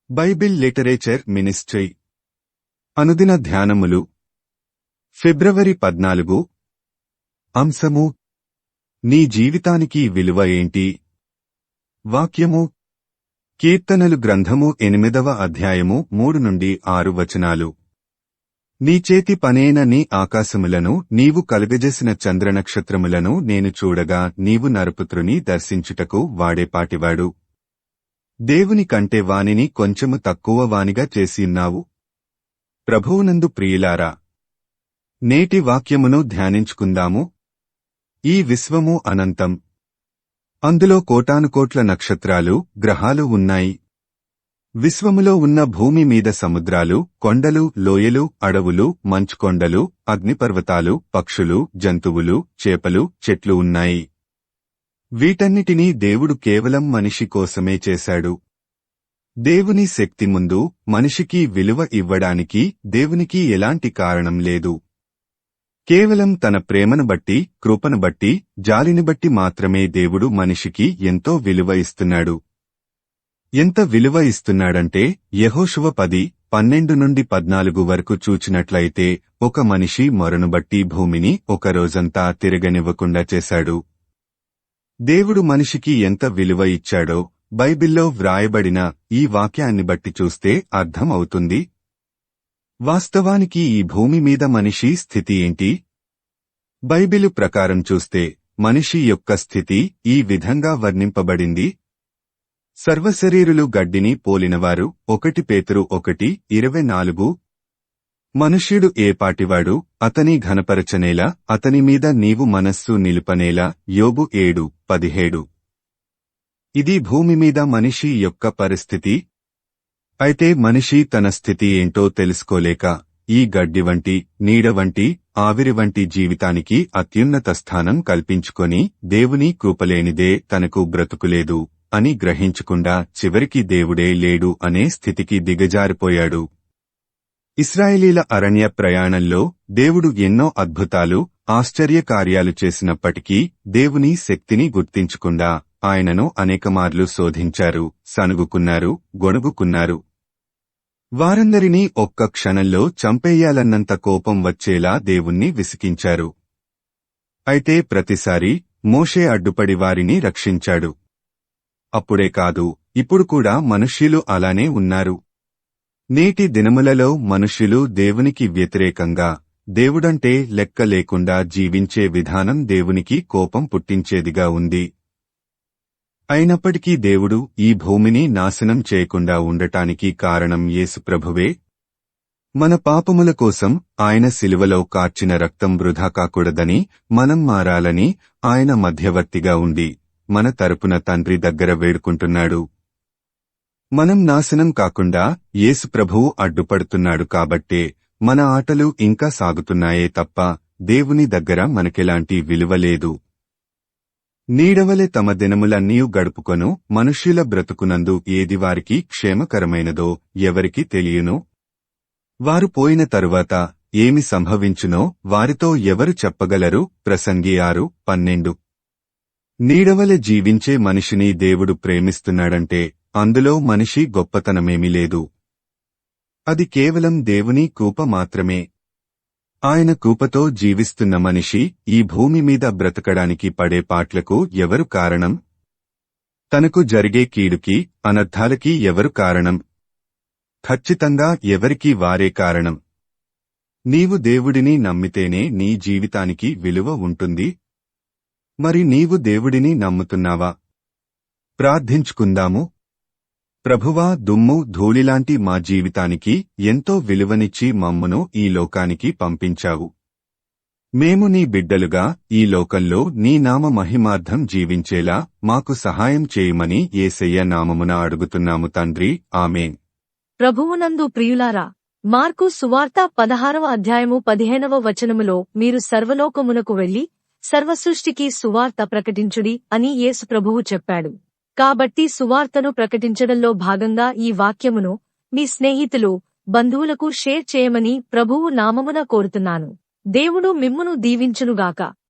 Bible literature ministry అనుదిన ధ్యానములు ఫిబ్రవరి 14 అంశము నీ జీవితానికి విలువ ఏంటి? వాక్యము కీర్తనలు గ్రంథము 8వ అధ్యాయము 3 నుండి 6 వచనాలు. నీ చేతి పనేన నీ ఆకాశములను నీవు కలుగజేసిన చంద్రనక్షత్రములను నేను చూడగా నీవు నరపుత్రుని దర్శించుటకు వాడేపాటివాడు. దేవుని కంటే వానిని కొంచెము తక్కువ వానిగా చేసియున్నావు. ప్రభువునందు ప్రియులారా, నేటి వాక్యమును ధ్యానించుకుందాము. ఈ విశ్వము అనంతం. అందులో కోటానుకోట్ల నక్షత్రాలు, గ్రహాలు ఉన్నాయి. విశ్వములో ఉన్న భూమి మీద సముద్రాలు, కొండలు, లోయలు, అడవులు, మంచుకొండలు, అగ్నిపర్వతాలు, పక్షులు, జంతువులు, చేపలు, చెట్లు ఉన్నాయి. వీటన్నిటినీ దేవుడు కేవలం మనిషి కోసమే చేశాడు. దేవుని శక్తి ముందు మనిషికి విలువ ఇవ్వడానికి దేవునికి ఎలాంటి కారణం లేదు. కేవలం తన ప్రేమను బట్టి, కృపను బట్టి, జాలిని బట్టి మాత్రమే దేవుడు మనిషికి ఎంతో విలువ ఇస్తున్నాడు. ఎంత విలువ ఇస్తున్నాడంటే యెహోషువ 10:12 నుండి 14 వరకు చూచినట్లయితే ఒక మనిషి మొరను బట్టి భూమిని ఒక రోజంతా తిరగనివ్వకుండా చేశాడు. దేవుడు మనిషికి ఎంత విలువ ఇచ్చాడో బైబిల్లో వ్రాయబడిన ఈ వాక్యాన్ని బట్టి చూస్తే అర్థం అవుతుంది. వాస్తవానికి ఈ భూమి మీద మనిషి స్థితి ఏంటి? బైబిలు ప్రకారం చూస్తే మనిషి యొక్క స్థితి ఈ విధంగా వర్ణింపబడింది. సర్వశరీరులు గడ్డిని పోలినవారు. 1 పేతురు 1:24. మనుష్యుడు ఏపాటివాడు, అతని ఘనపరచనేలా, అతని మీద నీవు మనస్సు నిలుపనేలా. యోబు 7:17. ఇది భూమి మీద మనిషి యొక్క పరిస్థితి. అయితే మనిషి తన స్థితి ఏంటో తెలుసుకోలేక ఈ గడ్డి వంటి, నీడ వంటి, ఆవిరి వంటి జీవితానికి అత్యున్నత స్థానం కల్పించుకొని దేవుని కృపలేనిదే తనకు బ్రతుకులేదు అని గ్రహించకుండా చివరికి దేవుడే లేడు అనే స్థితికి దిగజారిపోయాడు. ఇశ్రాయేలీల అరణ్య ప్రయాణంలో దేవుడు ఎన్నో అద్భుతాలు, ఆశ్చర్యకార్యాలు చేసినప్పటికీ దేవుని శక్తిని గుర్తించకుండా ఆయనను అనేకమార్లు శోధించారు, సణుగుకున్నారు, గొణుగుకున్నారు. వారందరినీ ఒక్క క్షణంలో చంపేయాలన్నంత కోపం వచ్చేలా దేవుణ్ణి విసికించారు. అయితే ప్రతిసారీ మోషే అడ్డుపడి వారిని రక్షించాడు. అప్పుడే కాదు, ఇప్పుడు కూడా మనుష్యులు అలానే ఉన్నారు. నేటి దినములలో మనుష్యులు దేవునికి వ్యతిరేకంగా, దేవుడంటే లెక్క లేకుండా జీవించే విధానం దేవునికి కోపం పుట్టించేదిగా ఉంది. అయినప్పటికీ దేవుడు ఈ భూమిని నాశనం చేయకుండా ఉండటానికి కారణం యేసు ప్రభువే. మన పాపముల కోసం ఆయన శిలువలో కార్చిన రక్తం వృధా కాకూడదని, మనం మారాలని ఆయన మధ్యవర్తిగా ఉండి మన తరపున తండ్రి దగ్గర వేడుకుంటున్నాడు. మనం నాశనం కాకుండా యేసు ప్రభువు అడ్డుపడుతున్నాడు కాబట్టే మన ఆటలు ఇంకా సాగుతున్నాయే తప్ప దేవుని దగ్గర మనకెలాంటి విలువ లేదు. నీడవలె తమ దినములన్నీ గడుపుకొను మనుష్యుల బ్రతుకునందు ఏది వారికి క్షేమకరమైనదో ఎవరికి తెలియను. వారు పోయిన తరువాత ఏమి సంభవించునో వారితో ఎవరు చెప్పగలరు? ప్రసంగి 6:12. నీడవలె జీవించే మనిషిని దేవుడు ప్రేమిస్తున్నాడంటే అందులో మనిషి గొప్పతనమేమీ లేదు. అది కేవలం దేవుని కృప మాత్రమే. ఆయన కృపతో జీవిస్తున్న మనిషి ఈ భూమి మీద బ్రతకడానికి పడే పాట్లకు ఎవరు కారణం? తనకు జరిగే కీడుకి, అనర్థాలకి ఎవరు కారణం? ఖచ్చితంగా ఎవరికి వారే కారణం. నీవు దేవుడిని నమ్మితేనే నీ జీవితానికి విలువ ఉంటుంది. మరి నీవు దేవుడిని నమ్ముతున్నావా? ప్రార్థించుకుందాము. ప్రభువా, దుమ్ము, ధూళిలాంటి మా జీవితానికి ఎంతో విలువనిచ్చి మమ్మును ఈ లోకానికి పంపించావు. మేము నీ బిడ్డలుగా ఈ లోకంలో నీ నామ మహిమార్థం జీవించేలా మాకు సహాయం చేయమని యేసయ్య నామమున అడుగుతున్నాము తండ్రి. ఆమేన్. ప్రభువునందు ప్రియులారా, మార్కు సువార్త 16వ అధ్యాయము 15వ వచనములో మీరు సర్వలోకమునకు వెళ్లి సర్వసృష్టికి సువార్త ప్రకటించుడి అని యేసు ప్రభువు చెప్పాడు. కాబట్టి సువార్తను ప్రకటించడంలో భాగంగా ఈ వాక్యమును మీ స్నేహితులు, బంధువులకు షేర్ చేయమని ప్రభువు నామమున కోరుతున్నాను. దేవుడు మిమ్మును దీవించునుగాక.